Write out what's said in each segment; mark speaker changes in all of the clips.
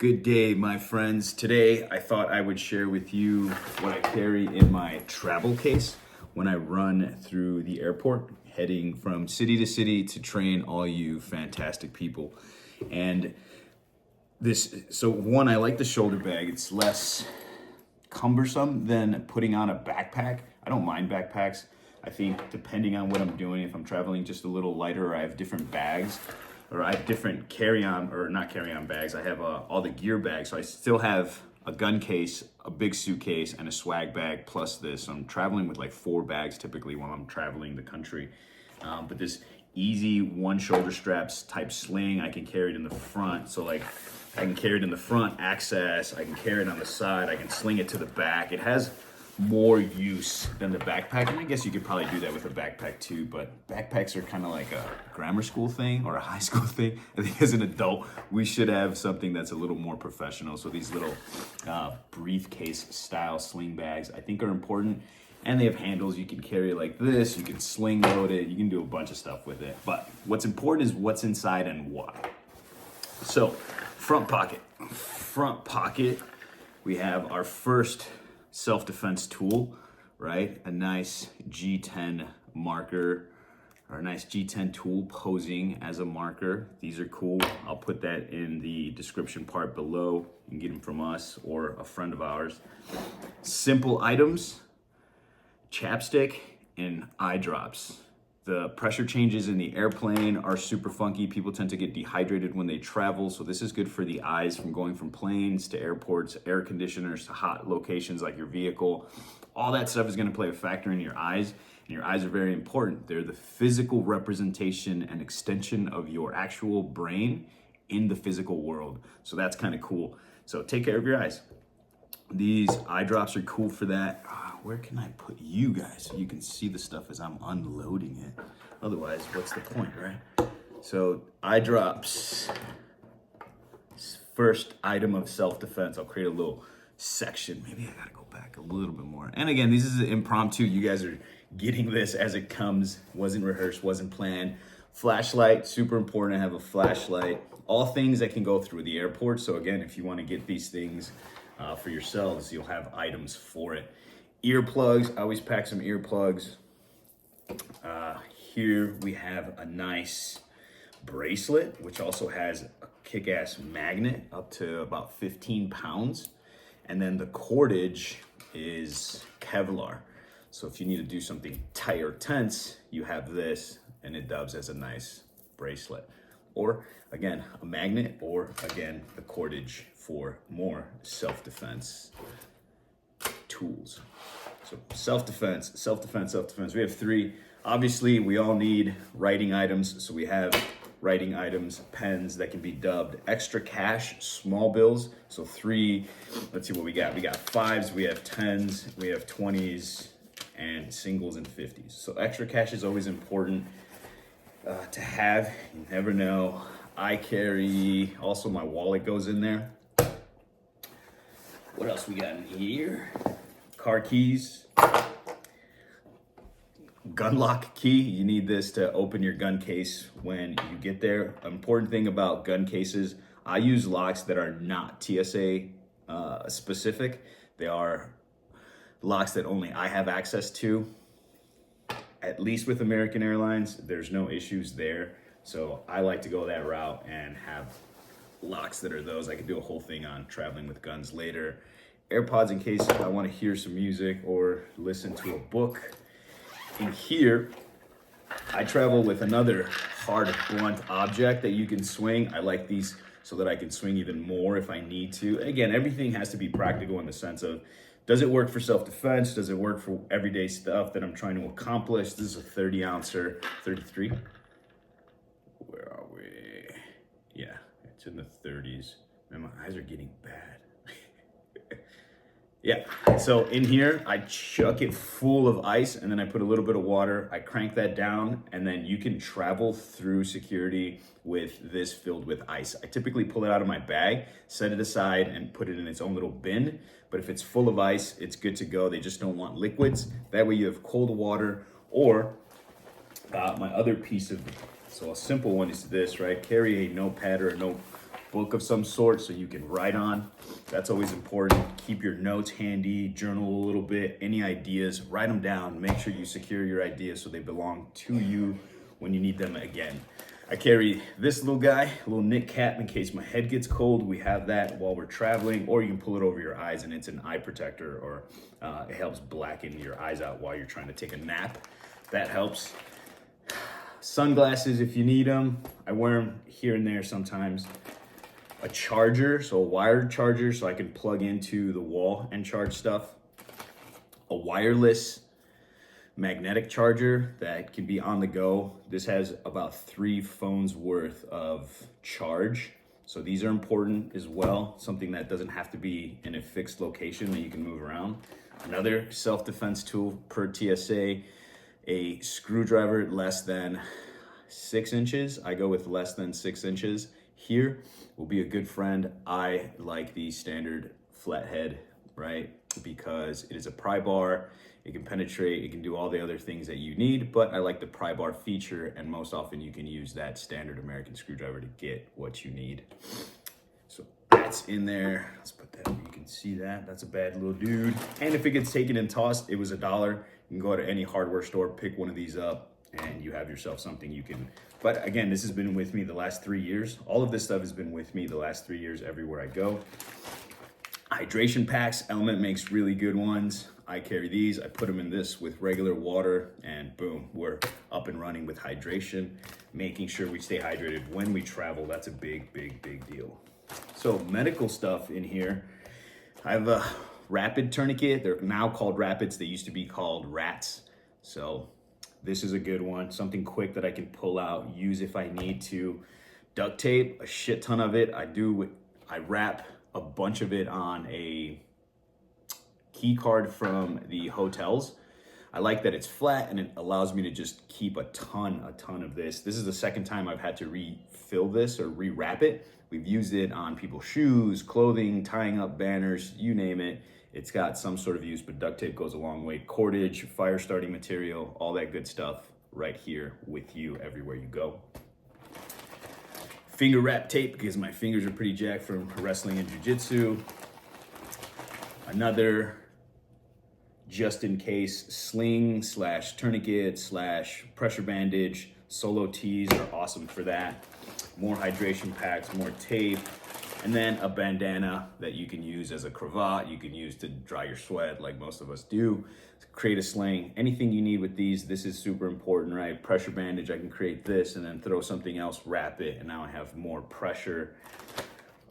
Speaker 1: Good day, my friends. Today, I thought I would share with you what I carry in my travel case when I run through the airport, heading from city to city to train all you fantastic people. And so one, I like the shoulder bag. It's less cumbersome than putting on a backpack. I don't mind backpacks. I think depending on what I'm doing, if I'm traveling just a little lighter or I have different bags, or I have different carry-on, or not carry-on bags, I have all the gear bags. So I still have a gun case, a big suitcase, and a swag bag plus this. So I'm traveling with like 4 bags typically when I'm traveling the country. But this easy one shoulder straps type sling, I can carry it in the front. So like I can carry it in the front access, I can carry it on the side, I can sling it to the back. It has more use than the backpack, and I guess you could probably do that with a backpack too, but backpacks are kind of like a grammar school thing or a high school thing. I think as an adult we should have something that's a little more professional. So these little briefcase style sling bags I think are important, and they have handles. You can carry it like this, you can sling load it, you can do a bunch of stuff with it, but what's important is what's inside and why. So front pocket, we have our first self-defense tool, right? A nice G10 marker, or a nice G10 tool posing as a marker. These are cool. I'll put that in the description part below. You can get them from us or a friend of ours. Simple items, chapstick and eye drops. The pressure changes in the airplane are super funky. People tend to get dehydrated when they travel, so this is good for the eyes from going from planes to airports, air conditioners to hot locations like your vehicle. All that stuff is going to play a factor in your eyes, and your eyes are very important. They're the physical representation and extension of your actual brain in the physical world, so that's kind of cool. So take care of your eyes. These eye drops are cool for that. Where can I put you guys so you can see the stuff as I'm unloading it? Otherwise, what's the point, right? So eye drops, first item of self-defense. I'll create a little section. Maybe I gotta go back a little bit more. And again, this is an impromptu. You guys are getting this as it comes. Wasn't rehearsed, wasn't planned. Flashlight, super important to have a flashlight. All things that can go through the airport. So again, if you wanna get these things for yourselves, you'll have items for it. Earplugs, I always pack some earplugs. Here we have a nice bracelet, which also has a kick-ass magnet up to about 15 pounds. And then the cordage is Kevlar. So if you need to do something tight or tense, you have this, and it dubs as a nice bracelet. Or again, a magnet, or again, the cordage for more self-defense tools. So self-defense. We have 3. Obviously, we all need writing items. So we have writing items, pens that can be dubbed extra cash, small bills. So 3, let's see what we got. We got 5s, we have 10s, we have 20s, and singles and 50s. So extra cash is always important to have. You never know. I carry, also my wallet goes in there. What else we got in here? Car keys, gun lock key. You need this to open your gun case when you get there. Important thing about gun cases, I use locks that are not TSA specific. They are locks that only I have access to. At least with American Airlines, there's no issues there. So I like to go that route and have locks that are those. I could do a whole thing on traveling with guns later. AirPods in case I want to hear some music or listen to a book. In here, I travel with another hard, blunt object that you can swing. I like these so that I can swing even more if I need to. Again, everything has to be practical in the sense of, does it work for self-defense? Does it work for everyday stuff that I'm trying to accomplish? This is a 30-ouncer, 33. Where are we? Yeah, it's in the 30s. Man, my eyes are getting bad. Yeah, so in here, I chuck it full of ice, and then I put a little bit of water. I crank that down, and then you can travel through security with this filled with ice. I typically pull it out of my bag, set it aside, and put it in its own little bin. But if it's full of ice, it's good to go. They just don't want liquids. That way you have cold water, or my other piece of, so a simple one is this, right? Carry a notepad or a book of some sort so you can write on. That's always important. Keep your notes handy, journal a little bit. Any ideas, write them down. Make sure you secure your ideas so they belong to you when you need them again. I carry this little guy, a little knit cap in case my head gets cold. We have that while we're traveling, or you can pull it over your eyes and it's an eye protector, or it helps blacken your eyes out while you're trying to take a nap. That helps. Sunglasses if you need them. I wear them here and there sometimes. A charger, so a wired charger so I can plug into the wall and charge stuff. A wireless magnetic charger that can be on the go. This has about 3 phones worth of charge. So these are important as well. Something that doesn't have to be in a fixed location that you can move around. Another self-defense tool per TSA, a screwdriver less than 6 inches. I go with less than 6 inches. Here will be a good friend. I like the standard flathead, right? Because it is a pry bar, it can penetrate, it can do all the other things that you need, but I like the pry bar feature, and most often you can use that standard American screwdriver to get what you need. So that's in there. Let's put that, you can see that. That's a bad little dude. And if it gets taken and tossed, it was $1. You can go to any hardware store, pick one of these up, and you have yourself something you can. But again, this has been with me the last 3 years. All of this stuff has been with me the last 3 years everywhere I go. Hydration packs, Element makes really good ones. I carry these, I put them in this with regular water, and boom, we're up and running with hydration. Making sure we stay hydrated when we travel, that's a big, big, big deal. So medical stuff in here. I have a rapid tourniquet. They're now called rapids. They used to be called rats. So this is a good one, something quick that I can pull out, use if I need to. Duct tape, a shit ton of it. I wrap a bunch of it on a key card from the hotels. I like that it's flat and it allows me to just keep a ton of this. This is the second time I've had to refill this or rewrap it. We've used it on people's shoes, clothing, tying up banners, you name it. It's got some sort of use, but duct tape goes a long way. Cordage, fire starting material, all that good stuff right here with you everywhere you go. Finger wrap tape because my fingers are pretty jacked from wrestling and jiu-jitsu. Another just in case sling / tourniquet / pressure bandage. Solo tees are awesome for that. More hydration packs, more tape, and then a bandana that you can use as a cravat. You can use to dry your sweat like most of us do. Create a sling, anything you need with these. This is super important, right? Pressure bandage, I can create this and then throw something else, wrap it, and now I have more pressure.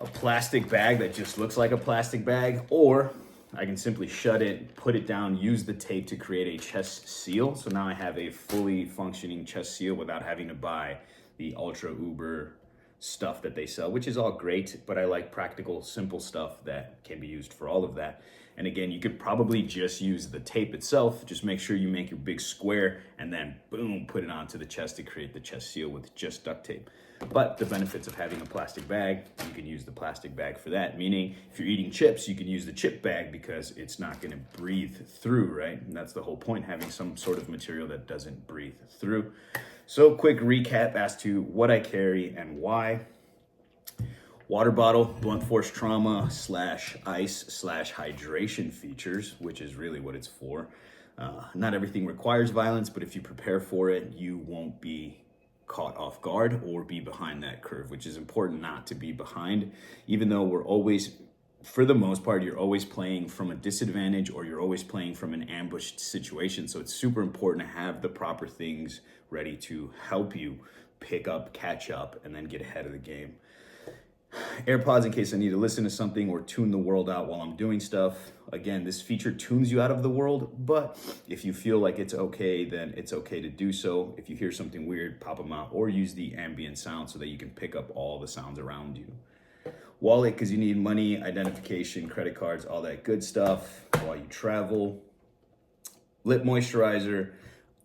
Speaker 1: A plastic bag that just looks like a plastic bag, or I can simply shut it, put it down, use the tape to create a chest seal. So now I have a fully functioning chest seal without having to buy the ultra uber stuff that they sell, which is all great, but I like practical, simple stuff that can be used for all of that. And again, you could probably just use the tape itself. Just make sure you make your big square and then boom, put it onto the chest to create the chest seal with just duct tape. But the benefits of having a plastic bag, you can use the plastic bag for that. Meaning if you're eating chips, you can use the chip bag because it's not gonna breathe through, right? And that's the whole point, having some sort of material that doesn't breathe through. So quick recap as to what I carry and why. Water bottle, blunt force trauma / ice / hydration features, which is really what it's for. Not everything requires violence, but if you prepare for it, you won't be caught off guard or be behind that curve, which is important not to be behind, even though we're always, for the most part, you're always playing from a disadvantage or you're always playing from an ambushed situation. So it's super important to have the proper things ready to help you pick up, catch up, and then get ahead of the game. AirPods in case I need to listen to something or tune the world out while I'm doing stuff. Again, this feature tunes you out of the world, but if you feel like it's okay, then it's okay to do so. If you hear something weird, pop them out or use the ambient sound so that you can pick up all the sounds around you. Wallet, because you need money, identification, credit cards, all that good stuff while you travel. Lip moisturizer,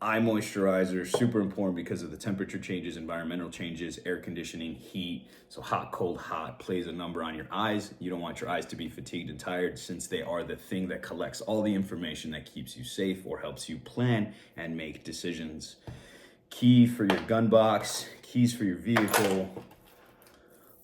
Speaker 1: eye moisturizer, super important because of the temperature changes, environmental changes, air conditioning, heat. So hot, cold, hot plays a number on your eyes. You don't want your eyes to be fatigued and tired since they are the thing that collects all the information that keeps you safe or helps you plan and make decisions. Key for your gun box, keys for your vehicle,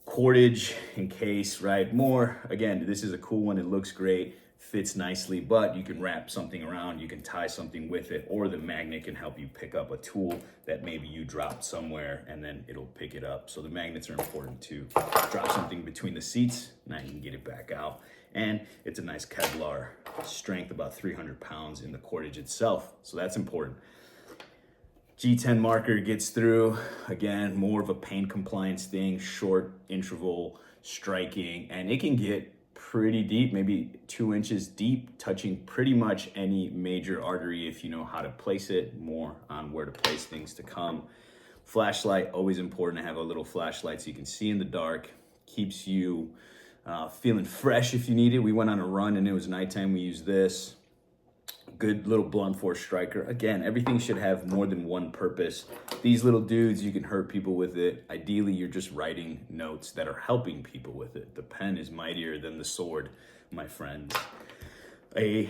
Speaker 1: cordage in case, right? More, again, this is a cool one. It looks great, fits nicely, but you can wrap something around, you can tie something with it, or the magnet can help you pick up a tool that maybe you dropped somewhere and then it'll pick it up. So the magnets are important to drop something between the seats. Now you can get it back out. And it's a nice Kevlar strength, about 300 pounds in the cordage itself. So that's important. G10 marker gets through, again, more of a pain compliance thing, short interval striking, and it can get pretty deep, maybe 2 inches deep, touching pretty much any major artery if you know how to place it, more on where to place things to come. Flashlight, always important to have a little flashlight so you can see in the dark, keeps you feeling fresh if you need it. We went on a run and it was nighttime, we used this. Good little blunt force striker. Again, everything should have more than one purpose. These little dudes, you can hurt people with it. Ideally, you're just writing notes that are helping people with it. The pen is mightier than the sword, my friends. A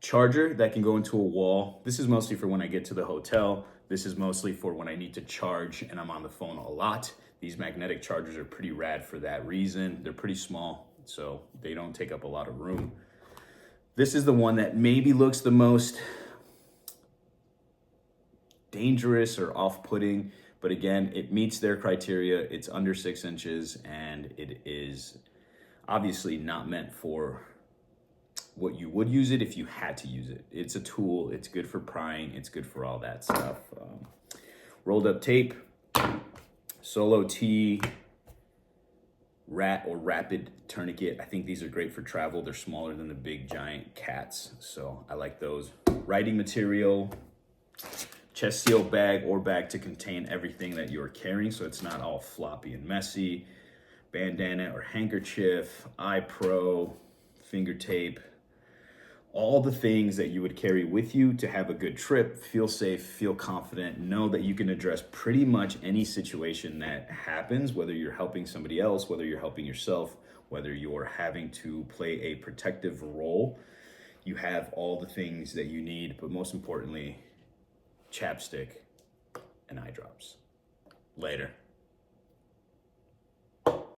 Speaker 1: charger that can go into a wall. This is mostly for when I get to the hotel. This is mostly for when I need to charge and I'm on the phone a lot. These magnetic chargers are pretty rad for that reason. They're pretty small, so they don't take up a lot of room. This is the one that maybe looks the most dangerous or off-putting, but again, it meets their criteria. It's under 6 inches and it is obviously not meant for what you would use it if you had to use it. It's a tool, it's good for prying, it's good for all that stuff. Rolled up tape, Solo T, rat or rapid tourniquet. I think these are great for travel. They're smaller than the big giant cats, so I like those. Writing material, chest seal bag or bag to contain everything that you're carrying so it's not all floppy and messy. Bandana or handkerchief, eye pro, finger tape, all the things that you would carry with you to have a good trip, feel safe, feel confident, know that you can address pretty much any situation that happens, whether you're helping somebody else, whether you're helping yourself, whether you're having to play a protective role. You have all the things that you need, but most importantly, chapstick and eye drops. Later.